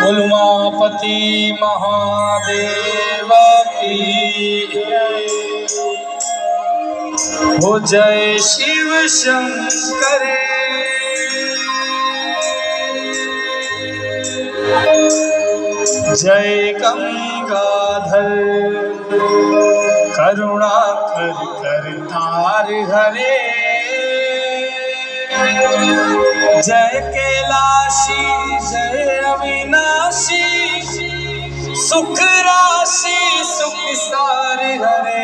उमापति महादेव की हो जय शिव शंकर। जय गंगाधर करुणा कर तार हरे। जय कैलाशी जय अविनाशी सुख राशि सुख सार हरे।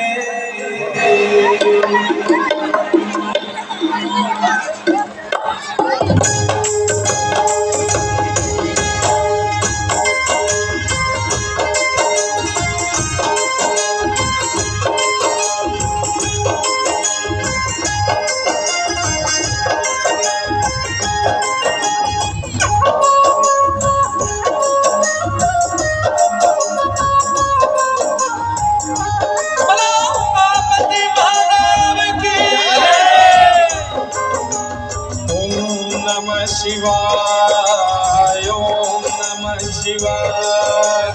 शिवाय ओम नमः शिवाय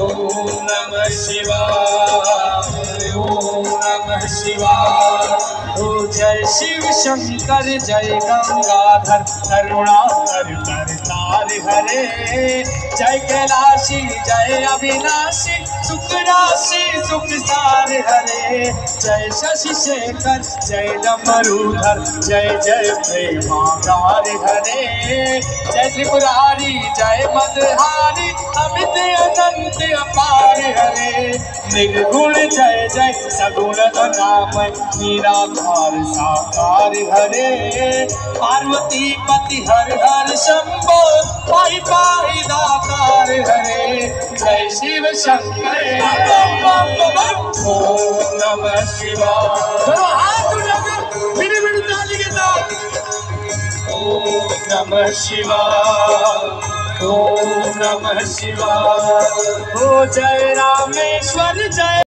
ओम नमः शिवाय ओम नमः शिवाय। ओ जय शिव शंकर जय गंगाधर करुणा कर तार हरे। जय कैलाशी जय अविनाशी सुख राशि सुख सार हरे। जय शशि शेखर जय डमरूधर जय जय प्रेमागार हरे। जय त्रिपुरारी जय मदहारी अमित अनंत अपार हरे। निर्गुण जय जय सगुण अनामय निराकार साकार हरे। पार्वती पति हर हर शंभो पाहि पाहि दातार हरे। जय शिव शंकर ओम नमः शिवाय। हाथ उठाकर मेरे मेरे ताली के साथ ओम नमः शिवाय ओम नमः शिवाय। ओ जय रामेश्वर जय